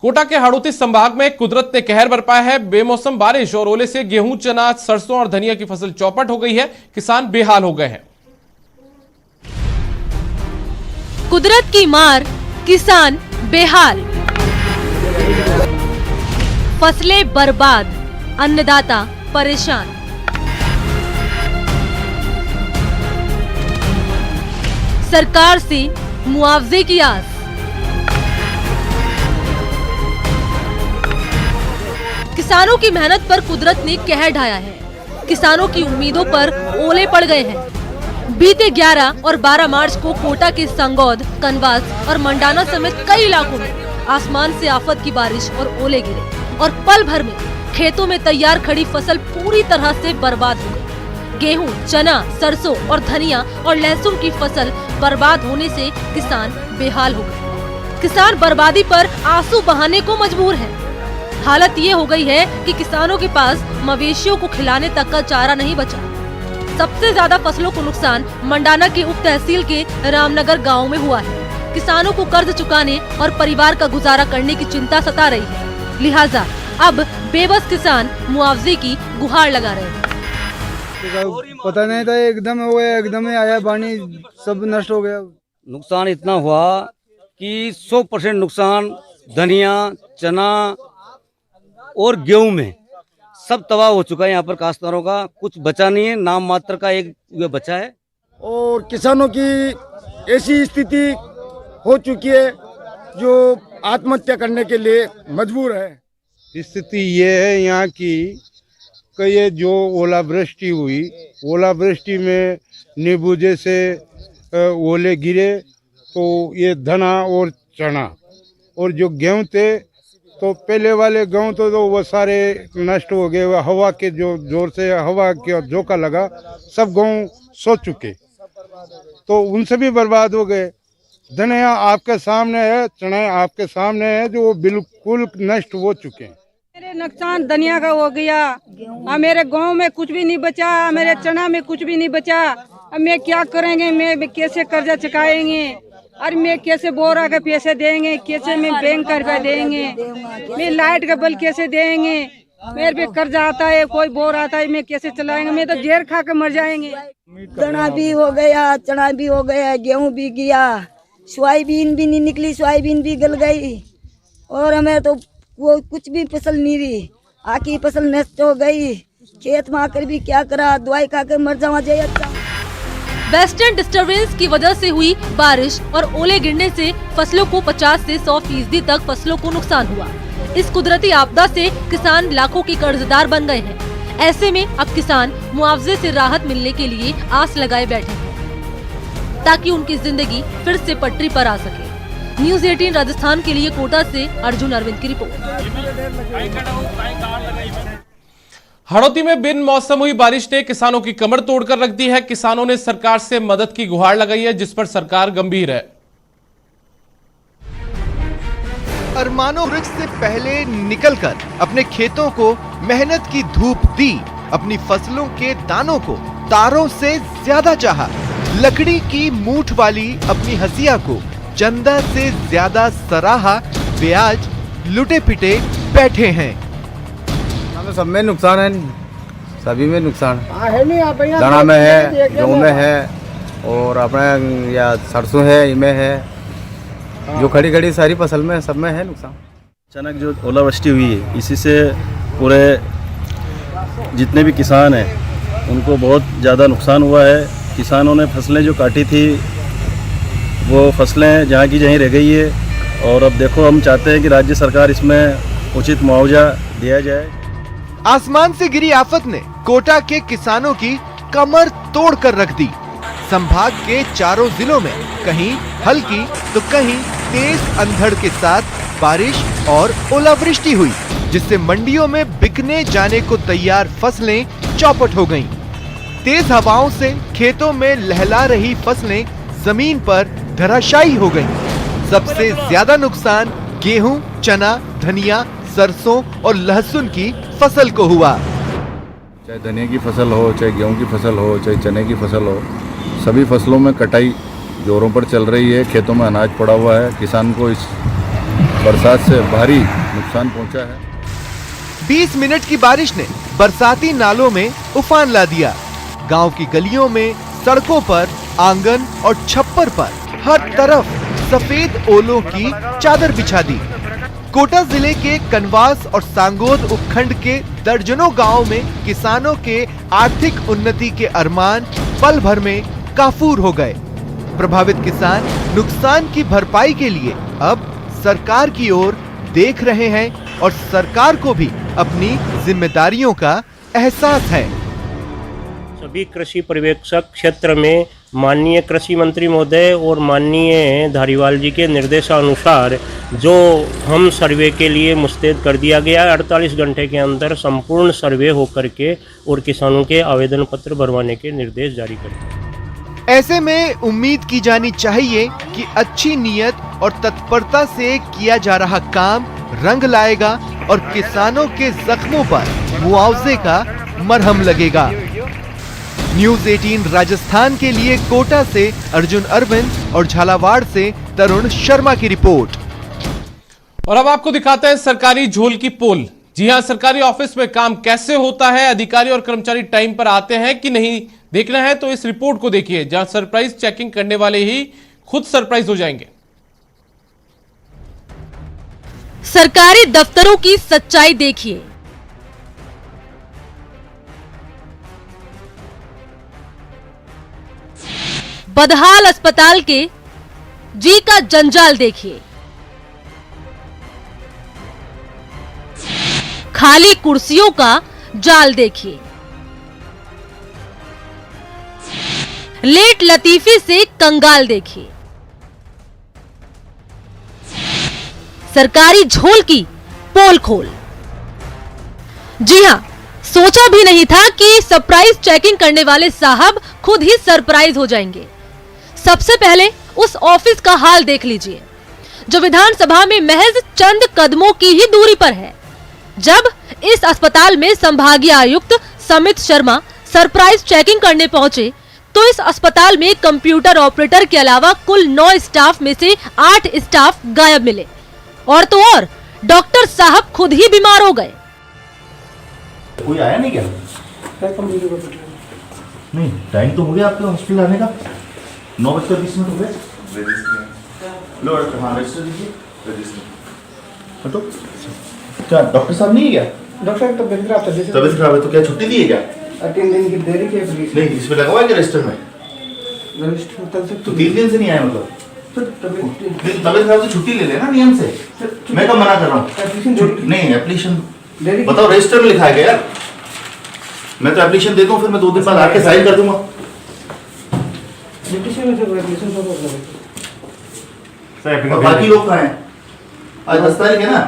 कोटा के हाड़ौती संभाग में कुदरत ने कहर बरपाया है। बेमौसम बारिश और ओले से गेहूं, चना, सरसों और धनिया की फसल चौपट हो गई है। किसान बेहाल हो गए हैं। कुदरत की मार, किसान बेहाल, फसलें बर्बाद, अन्नदाता परेशान। सरकार से मुआवजे की आस। किसानों की मेहनत पर कुदरत ने कहर ढाया है। किसानों की उम्मीदों पर ओले पड़ गए हैं। बीते 11 और 12 मार्च को कोटा के संगौद, कनवास और मंडाना समेत कई इलाकों में आसमान से आफत की बारिश और ओले गिरे और पल भर में खेतों में तैयार खड़ी फसल पूरी तरह से बर्बाद हो गई। गेहूं, चना, सरसों और धनिया और लहसुन की फसल बर्बाद होने से किसान बेहाल हो गए। किसान बर्बादी पर आंसू बहाने को मजबूर है। हालत ये हो गई है कि किसानों के पास मवेशियों को खिलाने तक का चारा नहीं बचा। सबसे ज्यादा फसलों को नुकसान मंडाना के उप तहसील के रामनगर गांव में हुआ है। किसानों को कर्ज चुकाने और परिवार का गुजारा करने की चिंता सता रही है। लिहाजा अब बेबस किसान मुआवजे की गुहार लगा रहे हैं। पता नहीं था, एकदम हो गया, एकदम ही आया पानी, सब नष्ट हो गया। नुकसान इतना हुआ कि 100% नुकसान धनिया, चना और गेहूं में सब तबाह हो चुका है। यहाँ पर काश्तकारों का कुछ बचा नहीं है, नाम मात्र का एक बचा है। और किसानों की ऐसी स्थिति हो चुकी है जो आत्महत्या करने के लिए मजबूर है। स्थिति ये है यहाँ की कि ये जो ओलावृष्टि हुई, ओलावृष्टि में नींबू जैसे ओले गिरे तो ये धना और चना और जो गेहूं थे तो पहले वाले गेहूं तो वो सारे नष्ट हो गए। हवा के जो जोर से हवा के झोंका लगा, सब गेहूं सो चुके तो उनसे भी बर्बाद हो गए। धनिया आपके सामने है, चना आपके सामने है, जो बिल्कुल नष्ट हो चुके हैं। मेरे नुकसान धनिया का हो गया, मेरे गांव में कुछ भी नहीं बचा, मेरे चना में कुछ भी नहीं बचा। अब मैं क्या करेंगे, मैं कैसे कर्जा चुकाएंगे, और मैं कैसे बोरा के पैसे देंगे, कैसे मैं बैंक का रुपया देंगे, मैं लाइट का बिल कैसे देंगे, मेरे पे कर्जा आता है, कोई बोर आता है, मैं कैसे चलाएंगे, मैं तो जहर खा के मर जाएंगे। धना भी हो गया, चना भी हो गया, गेहूं भी गया, सोयाबीन भी नहीं निकली, सोयाबीन भी गल गई और हमें तो वो कुछ भी फसल नहीं रही। आकी फसल नष्ट हो गई, खेत में आकर भी क्या करा, दवाई खा कर मर जावा जाए। अच्छा, वेस्टर्न डिस्टर्बेंस की वजह से हुई बारिश और ओले गिरने से फसलों को 50 से 100% तक फसलों को नुकसान हुआ। इस कुदरती आपदा से किसान लाखों के कर्जदार बन गए हैं। ऐसे में अब किसान मुआवजे से राहत मिलने के लिए आस लगाए बैठे हैं ताकि उनकी जिंदगी फिर से पटरी पर आ सके। न्यूज़ 18 राजस्थान के लिए कोटा से अर्जुन अरविंद की रिपोर्ट। हाड़ौती में बिन मौसम हुई बारिश ने किसानों की कमर तोड़कर रख दी है। किसानों ने सरकार से मदद की गुहार लगाई है, जिस पर सरकार गंभीर है। अरमानों वृक्ष से पहले निकलकर अपने खेतों को मेहनत की धूप दी, अपनी फसलों के दानों को तारों से ज्यादा चाहा, लकड़ी की मूठ वाली अपनी हसिया को चंदा से ज्यादा सराहा, वे आज लुटे पिटे बैठे हैं। सब में नुकसान है, सभी में नुकसान दाना में है, गेहूं में है और अपने या सरसों है, इमे है, जो खड़ी खड़ी सारी फसल में सब में है नुकसान। अचानक जो ओलावृष्टि हुई है, इसी से पूरे जितने भी किसान हैं उनको बहुत ज़्यादा नुकसान हुआ है। किसानों ने फसलें जो काटी थी वो फसलें जहाँ की जहीं रह गई है और अब देखो हम चाहते हैं कि राज्य सरकार इसमें उचित मुआवजा दिया जाए। आसमान से गिरी आफत ने कोटा के किसानों की कमर तोड़ कर रख दी। संभाग के चारों जिलों में कहीं हल्की तो कहीं तेज अंधड़ के साथ बारिश और ओलावृष्टि हुई, जिससे मंडियों में बिकने जाने को तैयार फसलें चौपट हो गईं। तेज हवाओं से खेतों में लहला रही फसलें जमीन पर धराशायी हो गईं। सबसे ज्यादा नुकसान गेहूं, चना, धनिया, सरसों और लहसुन की फसल को हुआ। चाहे धनिया की फसल हो, चाहे गेहूं की फसल हो, चाहे चने की फसल हो, सभी फसलों में कटाई जोरों पर चल रही है। खेतों में अनाज पड़ा हुआ है। किसान को इस बरसात से भारी नुकसान पहुंचा है। 20 मिनट की बारिश ने बरसाती नालों में उफान ला दिया। गांव की गलियों में, सड़कों पर, आंगन और छप्पर पर हर तरफ सफेद ओलों की चादर बिछा दी। कोटा जिले के कनवास और सांगोद उपखंड के दर्जनों गांवों में किसानों के आर्थिक उन्नति के अरमान पल भर में काफूर हो गए। प्रभावित किसान नुकसान की भरपाई के लिए अब सरकार की ओर देख रहे हैं और सरकार को भी अपनी जिम्मेदारियों का एहसास है। सभी कृषि पर्यवेक्षक क्षेत्र में माननीय कृषि मंत्री महोदय और माननीय धारीवाल जी के निर्देशानुसार जो हम सर्वे के लिए मुस्तैद कर दिया गया है, 48 घंटे के अंदर संपूर्ण सर्वे होकर के और किसानों के आवेदन पत्र भरवाने के निर्देश जारी कर दिए। ऐसे में उम्मीद की जानी चाहिए कि अच्छी नीयत और तत्परता से किया जा रहा काम रंग लाएगा और किसानों के जख्मों पर मुआवजे का मरहम लगेगा। न्यूज़ 18 राजस्थान के लिए कोटा से अर्जुन अरविंद और झालावाड़ से तरुण शर्मा की रिपोर्ट। और अब आपको दिखाते हैं सरकारी झोल की पोल। जी हां, सरकारी ऑफिस में काम कैसे होता है, अधिकारी और कर्मचारी टाइम पर आते हैं कि नहीं, देखना है तो इस रिपोर्ट को देखिए, जहां सरप्राइज चेकिंग करने वाले ही खुद सरप्राइज हो जाएंगे। सरकारी दफ्तरों की सच्चाई देखिए। बदहाल अस्पताल के जी का जंजाल देखिए। खाली कुर्सियों का जाल देखिए। लेट लतीफे से कंगाल देखिए। सरकारी झोल की पोल खोल। जी हां, सोचा भी नहीं था कि सरप्राइज चेकिंग करने वाले साहब खुद ही सरप्राइज हो जाएंगे। सबसे पहले उस ऑफिस का हाल देख लीजिए, जो विधानसभा में महज चंद कदमों की ही दूरी पर है। जब इस अस्पताल में संभागीय आयुक्त समित शर्मा सरप्राइज चेकिंग करने पहुंचे, तो इस अस्पताल में कंप्यूटर ऑपरेटर के अलावा कुल 9 स्टाफ में से 8 स्टाफ गायब मिले। और तो और डॉक्टर साहब खुद ही बीमार हो गए। कोई आया नहीं क्या? नहीं, टाइम तो हो गया आपके हॉस्पिटल आने का, 9:20 हो गए। लो हाँ, रजिस्टर दीजिए। हटो। क्या डॉक्टर साहब नहीं है क्या? डॉक्टर साहब तबीयत खराब है तो क्या छुट्टी दी है क्या? 3 दिन की देरी की है। नहीं, इसमें लगा हुआ है क्या रजिस्टर में? तो 3 दिन से नहीं आया मतलब? तबीयत खराब से छुट्टी ले लेना नियम से। मैं कब मना कर रहा हूँ? नहीं, एप्लीकेशन बताओ, रजिस्टर में लिखा है क्या यार? मैं तो एप्लीकेशन देता हूँ, फिर मैं 2 दिन बाद आके साइन कर दूंगा। बाकी लोग कहाँ हैं? आज 10 तारीख है ना,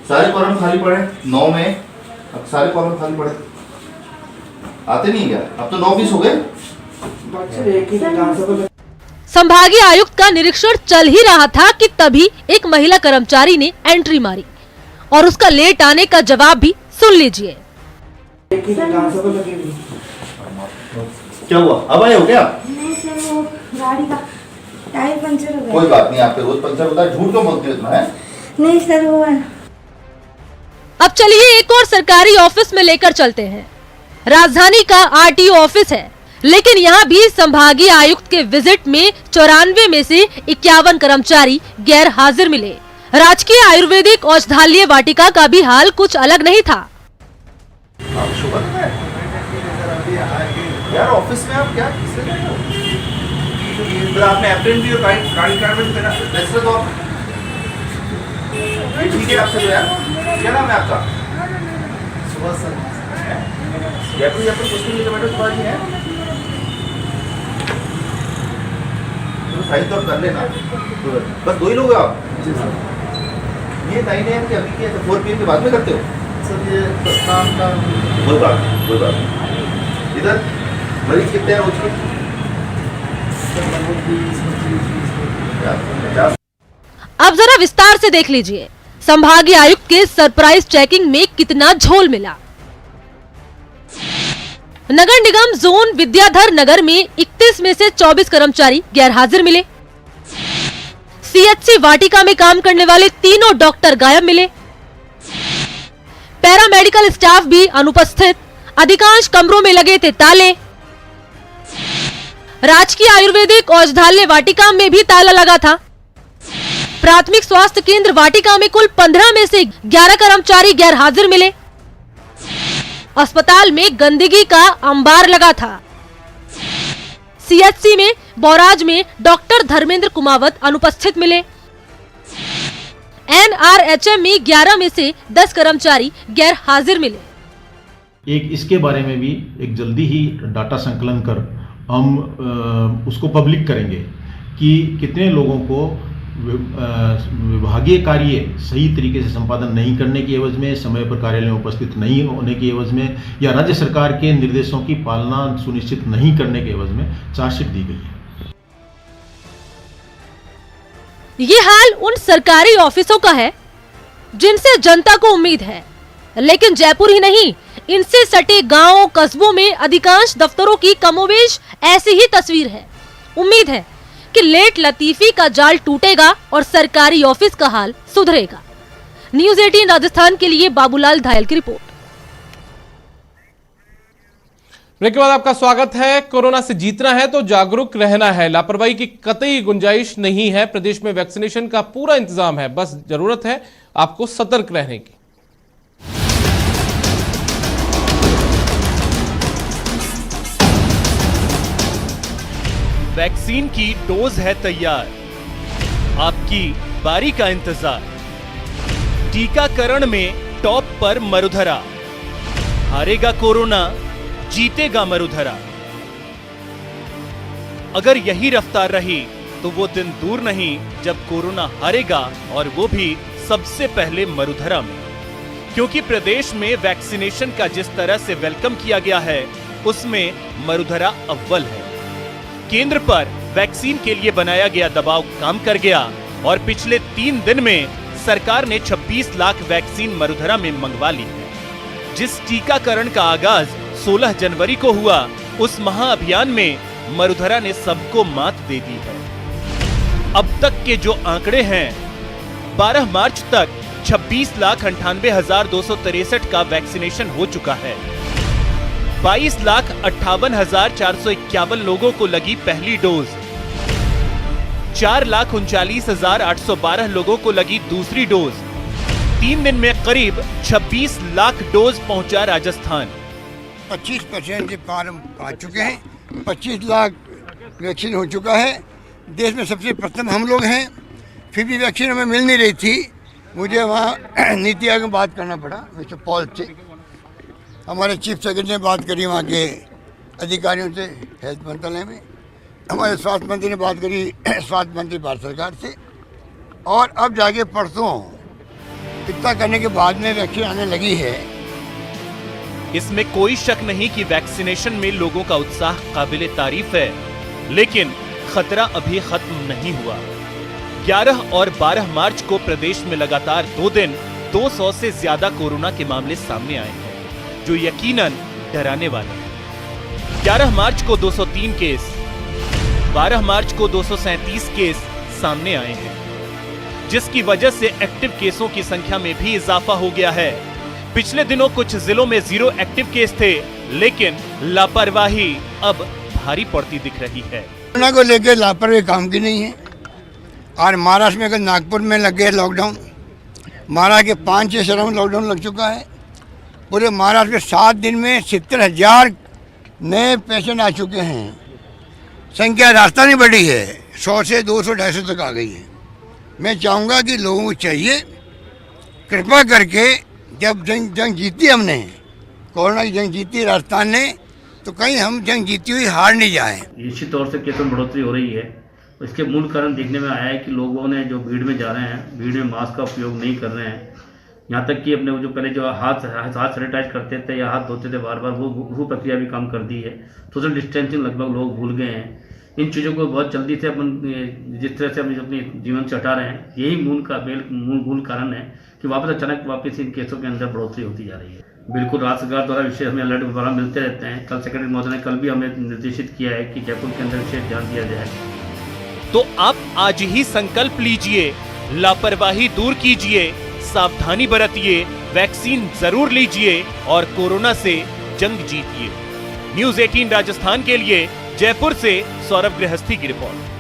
सारे कॉलम खाली पड़े। 9 में अब सारे कॉलम खाली पड़े, आते नहीं क्या? अब तो 9:20 हो गए। संभागीय आयुक्त का निरीक्षण चल ही रहा था कि तभी एक महिला कर्मचारी ने एंट्री मारी और उसका लेट आने का जवाब भी सुन लीजिए। क्या हुआ? अब आए हो क्या? नहीं सर, वो गाड़ी का टायर पंचर हो गया। कोई बात नहीं, आपके रोज पंचर होता है, झूठ क्यों बोलते हो इतना? है नहीं सर, वो अब चलिए एक और सरकारी ऑफिस में लेकर चलते हैं। राजधानी का आरटीओ ऑफिस है, लेकिन यहाँ भी संभागीय आयुक्त के विजिट में 94 में से 51 कर्मचारी गैर हाजिर मिले। राजकीय आयुर्वेदिक औषधालय वाटिका का भी हाल कुछ अलग नहीं था। यार ऑफिस में आप क्या किससे गए हो? फिर आपने अप्रेंट भी और गाड़ी ड्राइवर भी पहना, रजिस्टर दो आप। ये ठीक है आपसे तो यार? क्या नाम है आपका? सुभाष सर। जयपुर पोस्टिंग लेकर बैठो, सुभाष जी है? साइन तो कर लेना, बस 2 ही लोग आप। ये 9 AM के अभी के 4 PM के बाद में करते हो? सर ये प्रस्थान का कोई बात नहीं। इधर मरीज कितने हैं रोज के? अब जरा विस्तार से देख लीजिए संभागीय आयुक्त के सरप्राइज चेकिंग में कितना झोल मिला। नगर निगम जोन विद्याधर नगर में 31 में से 24 कर्मचारी गैर हाजिर मिले। सीएचसी वाटिका में काम करने वाले तीनों डॉक्टर गायब मिले। पैरामेडिकल स्टाफ भी अनुपस्थित, अधिकांश कमरों में लगे थे ताले। राजकीय आयुर्वेदिक औषधालय वाटिका में भी ताला लगा था। प्राथमिक स्वास्थ्य केंद्र वाटिका में कुल 15 में से 11 कर्मचारी गैर हाजिर मिले। अस्पताल में गंदगी का अंबार लगा था। सीएचसी में बौराज में डॉक्टर धर्मेंद्र कुमावत अनुपस्थित मिले। एनआरएचएम में 11 में से 10 कर्मचारी गैर हाजिर मिले। एक इसके बारे में भी एक जल्दी ही डाटा संकलन कर हम उसको पब्लिक करेंगे कि कितने लोगों को विभागीय कार्य सही तरीके से संपादन नहीं करने की एवज में, समय पर कार्यालय में उपस्थित नहीं होने की एवज में, या राज्य सरकार के निर्देशों की पालना सुनिश्चित नहीं करने के एवज में चार्जशीट दी गई है। ये हाल उन सरकारी ऑफिसों का है जिनसे जनता को उम्मीद है, लेकिन जयपुर ही नहीं, इनसे सटे गांवों कस्बों में अधिकांश दफ्तरों की कमोवेश ऐसी ही तस्वीर है। उम्मीद है कि लेट लतीफी का जाल टूटेगा और सरकारी ऑफिस का हाल सुधरेगा। न्यूज़ 18 राजस्थान के लिए बाबूलाल धायल की रिपोर्ट। ब्रेक के बाद आपका स्वागत है। कोरोना से जीतना है तो जागरूक रहना है, लापरवाही की कतई गुंजाइश नहीं है। प्रदेश में वैक्सीनेशन का पूरा इंतजाम है, बस जरूरत है आपको सतर्क रहने की। वैक्सीन की डोज है तैयार, आपकी बारी का इंतजार। टीकाकरण में टॉप पर मरुधरा, हारेगा कोरोना जीतेगा मरुधरा। अगर यही रफ्तार रही तो वो दिन दूर नहीं जब कोरोना हारेगा, और वो भी सबसे पहले मरुधरा में। क्योंकि प्रदेश में वैक्सीनेशन का जिस तरह से वेलकम किया गया है, उसमें मरुधरा अव्वल है। केंद्र पर वैक्सीन के लिए बनाया गया दबाव काम कर गया, और पिछले 3 दिन में सरकार ने 26 लाख वैक्सीन मरुधरा में मंगवा ली है। जिस टीकाकरण का आगाज 16 जनवरी को हुआ, उस महाअभियान में मरुधरा ने सबको मात दे दी है। अब तक के जो आंकड़े हैं, 12 मार्च तक 26,98,263 का वैक्सीनेशन हो चुका है। 22,58,451 लोगों को लगी पहली डोज, 4,39,812 लोगों को लगी दूसरी डोज। 3 दिन में करीब 26 लाख डोज पहुंचा राजस्थान। 25% के पार आ चुके हैं। 25 लाख वैक्सीन हो चुका है। देश में सबसे प्रथम हम लोग हैं। फिर भी वैक्सीन हमें मिल नहीं रही थी। मुझे वहाँ नीति आयोग में बात करना पड़ा, मिस्टर पॉल से। हमारे चीफ सेक्रेटरी ने बात करी वहाँ के अधिकारियों से, हेल्थ मंत्रालय में। हमारे स्वास्थ्य मंत्री ने बात करी स्वास्थ्य मंत्री भारत सरकार से, और अब जाके परसों इतना करने के बाद में वैक्सीन आने लगी है। इसमें कोई शक नहीं कि वैक्सीनेशन में लोगों का उत्साह काबिले तारीफ है, लेकिन खतरा अभी खत्म नहीं हुआ। 11 और 12 मार्च को प्रदेश में लगातार 2 दिन 200 से ज्यादा कोरोना के मामले सामने आए हैं, जो यकीनन डराने वाले हैं। 11 मार्च को 203 केस, 12 मार्च को 237 केस सामने आए हैं, जिसकी वजह से एक्टिव केसों की संख्या में भी इजाफा हो गया है। पिछले दिनों कुछ जिलों में 0 एक्टिव केस थे, लेकिन लापरवाही अब भारी पड़ती दिख रही है। कोरोना को लेकर लापरवाही काम की नहीं है। और महाराष्ट्र में अगर नागपुर में लग गया लॉकडाउन, महाराष्ट्र के 5-6 शहरों में लॉकडाउन लग चुका है। पूरे महाराष्ट्र में 7 दिन में 70,000 नए पेशेंट आ चुके हैं। संख्या रास्ता नहीं बढ़ी है, 100 से 200-250 तक आ गई है। मैं चाहूँगा कि लोगों को चाहिए कृपा करके, जब जंग जीती हमने, कोरोना की जंग जीती राजस्थान ने, तो कहीं हम जंग जीती हुई हार नहीं जाए। निश्चित तौर से केसों में बढ़ोतरी हो रही है। इसके मूल कारण देखने में आया है कि लोगों ने जो भीड़ में जा रहे हैं, भीड़ में मास्क का उपयोग नहीं कर रहे हैं। यहाँ तक कि अपने जो पहले जो हाथ सैनिटाइज करते थे या हाथ धोते थे बार बार, वो प्रक्रिया भी कम कर दी है। सोशल डिस्टेंसिंग लगभग लोग भूल गए हैं। इन चीज़ों को बहुत जल्दी से अपन जिस तरह से हम अपने जीवन से हटा रहे हैं, यही मूल कारण है कि अचानक वापस इन केसों के अंदर बढ़ोतरी होती जा रही है। बिल्कुल राज्य सरकार द्वारा विशेष हमें अलर्ट दोबारा मिलते रहते हैं। कल सेक्रेटरी महोदय ने कल भी हमें निर्देशित किया है कि जयपुर के अंदर विशेष ध्यान दिया जाए। तो आप आज ही संकल्प लीजिए, लापरवाही दूर कीजिए, सावधानी बरतिए, वैक्सीन जरूर लीजिए और कोरोना से जंग जीतिए। न्यूज़ 18 राजस्थान के लिए जयपुर से सौरभ गृहस्थी की रिपोर्ट।